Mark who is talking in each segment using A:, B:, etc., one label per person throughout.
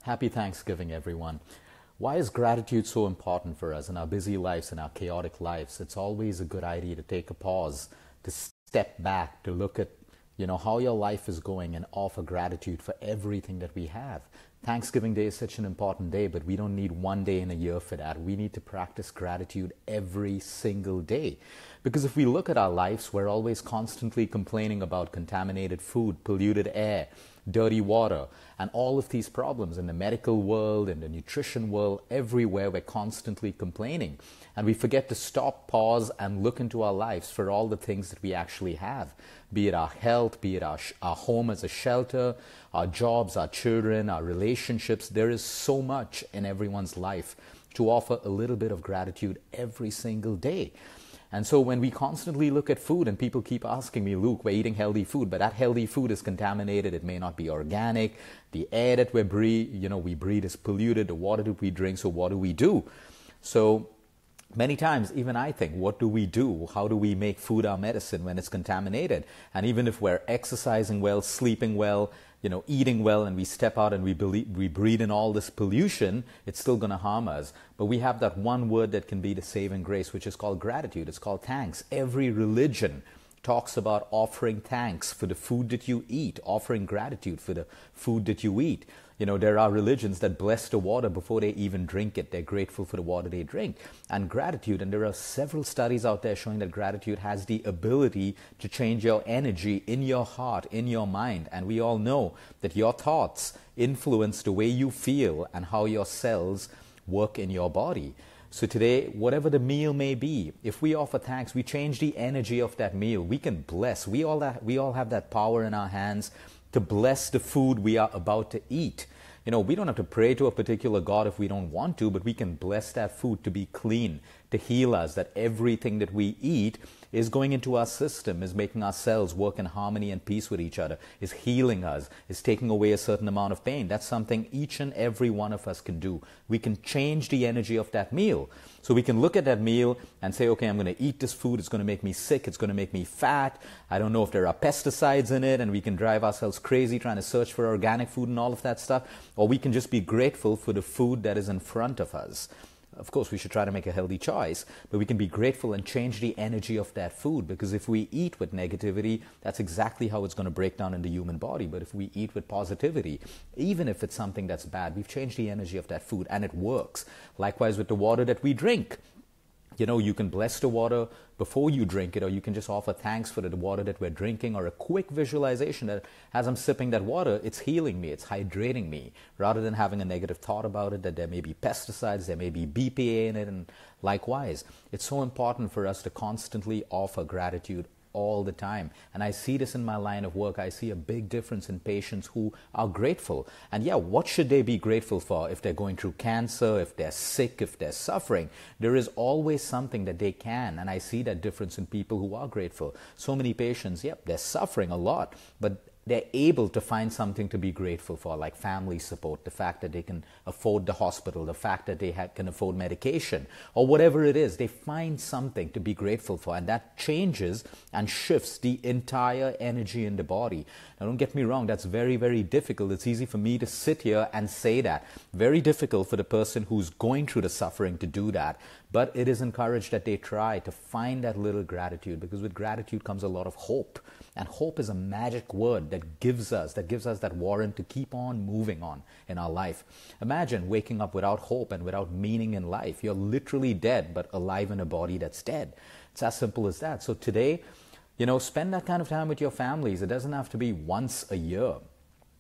A: Happy Thanksgiving, everyone. Why is gratitude so important for us in our busy lives, in our chaotic lives? It's always a good idea to take a pause, to step back, to look at, how your life is going and offer gratitude for everything that we have. Thanksgiving Day is such an important day, but we don't need one day in a year for that. We need to practice gratitude every single day. Because if we look at our lives, we're always constantly complaining about contaminated food, polluted air, dirty water, and all of these problems in the medical world, in the nutrition world, everywhere we're constantly complaining. And we forget to stop, pause, and look into our lives for all the things that we actually have. Be it our health, be it our home as a shelter, our jobs, our children, our relationships. There is so much in everyone's life to offer a little bit of gratitude every single day. And so when we constantly look at food and people keep asking me, Luke, we're eating healthy food, but that healthy food is contaminated. It may not be organic. The air that we breathe is polluted. The water that we drink. So what do we do? So many times, even I think, what do we do? How do we make food our medicine when it's contaminated? And even if we're exercising well, sleeping well, eating well, and we step out and we breathe in all this pollution, it's still going to harm us. But we have that one word that can be the saving grace, which is called gratitude. It's called thanks. Every religion talks about offering thanks for the food that you eat, offering gratitude for the food that you eat. There are religions that bless the water before they even drink it. They're grateful for the water they drink. And gratitude, and there are several studies out there showing that gratitude has the ability to change your energy in your heart, in your mind. And we all know that your thoughts influence the way you feel and how your cells work in your body. So today, whatever the meal may be, if we offer thanks, we change the energy of that meal. We can bless. We all have that power in our hands to bless the food we are about to eat. We don't have to pray to a particular God if we don't want to, but we can bless that food to be clean, to heal us, that everything that we eat is going into our system, is making our cells work in harmony and peace with each other, is healing us, is taking away a certain amount of pain. That's something each and every one of us can do. We can change the energy of that meal. So we can look at that meal and say, okay, I'm going to eat this food. It's going to make me sick. It's going to make me fat. I don't know if there are pesticides in it, and we can drive ourselves crazy trying to search for organic food and all of that stuff. Or we can just be grateful for the food that is in front of us. Of course, we should try to make a healthy choice, but we can be grateful and change the energy of that food, because if we eat with negativity, that's exactly how it's going to break down in the human body. But if we eat with positivity, even if it's something that's bad, we've changed the energy of that food, and it works. Likewise with the water that we drink. You can bless the water before you drink it, or you can just offer thanks for the water that we're drinking, or a quick visualization that as I'm sipping that water, it's healing me, it's hydrating me, rather than having a negative thought about it, that there may be pesticides, there may be BPA in it, and likewise. It's so important for us to constantly offer gratitude all the time. And I see this in my line of work. I see a big difference in patients who are grateful. And what should they be grateful for? If they're going through cancer, if they're sick, if they're suffering, there is always something that they can. And I see that difference in people who are grateful. So many patients, they're suffering a lot, but they're able to find something to be grateful for, like family support, the fact that they can afford the hospital, the fact that they can afford medication, or whatever it is. They find something to be grateful for, and that changes and shifts the entire energy in the body. Now, don't get me wrong, that's very, very difficult. It's easy for me to sit here and say that. Very difficult for the person who's going through the suffering to do that. But it is encouraged that they try to find that little gratitude, because with gratitude comes a lot of hope. And hope is a magic word that gives us that warrant to keep on moving on in our life. Imagine waking up without hope and without meaning in life. You're literally dead, but alive in a body that's dead. It's as simple as that. So today, spend that kind of time with your families. It doesn't have to be once a year.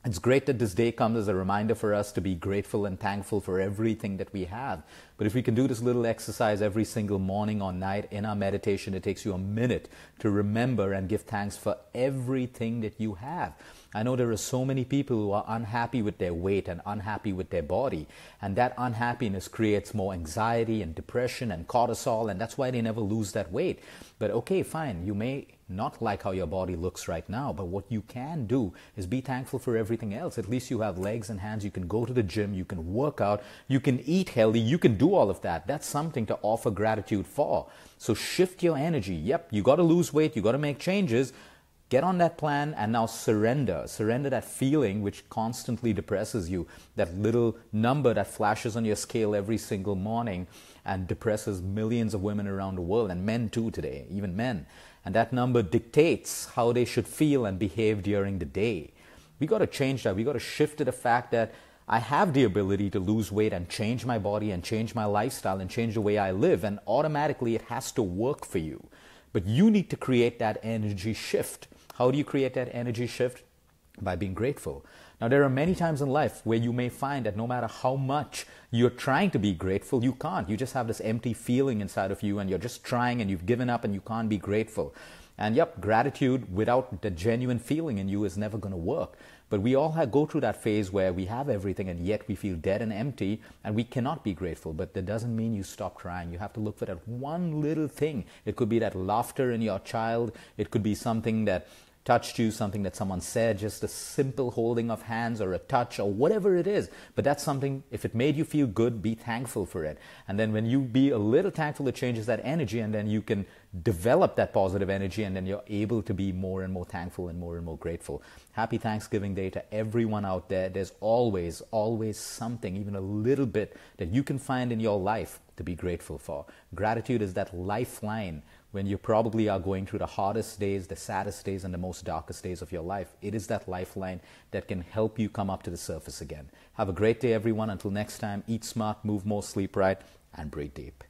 A: It's great that this day comes as a reminder for us to be grateful and thankful for everything that we have. But if we can do this little exercise every single morning or night in our meditation, it takes you a minute to remember and give thanks for everything that you have. I know there are so many people who are unhappy with their weight and unhappy with their body. And that unhappiness creates more anxiety and depression and cortisol, and that's why they never lose that weight. But okay, fine, you may not like how your body looks right now, but what you can do is be thankful for everything else. At least you have legs and hands, you can go to the gym, you can work out, you can eat healthy, you can do all of that. That's something to offer gratitude for. So shift your energy. Yep, you got to lose weight, you got to make changes, Get on that plan and now surrender. Surrender that feeling which constantly depresses you, that little number that flashes on your scale every single morning and depresses millions of women around the world, and men too today, even men. And that number dictates how they should feel and behave during the day. We got to change that. We got to shift to the fact that I have the ability to lose weight and change my body and change my lifestyle and change the way I live, and automatically it has to work for you. But you need to create that energy shift. How do you create that energy shift? By being grateful. Now, there are many times in life where you may find that no matter how much you're trying to be grateful, you can't. You just have this empty feeling inside of you, and you're just trying and you've given up and you can't be grateful. And yep, gratitude without the genuine feeling in you is never going to work. But we all go through that phase where we have everything and yet we feel dead and empty and we cannot be grateful. But that doesn't mean you stop trying. You have to look for that one little thing. It could be that laughter in your child. It could be something that touched you, something that someone said, just a simple holding of hands or a touch or whatever it is. But that's something, if it made you feel good, be thankful for it. And then when you be a little thankful, it changes that energy, and then you can develop that positive energy, and then you're able to be more and more thankful and more grateful. Happy Thanksgiving Day to everyone out there. There's always something, even a little bit, that you can find in your life to be grateful for. Gratitude is that lifeline when you probably are going through the hardest days, the saddest days, and the most darkest days of your life. It is that lifeline that can help you come up to the surface again. Have a great day, everyone. Until next time, eat smart, move more, sleep right, and breathe deep.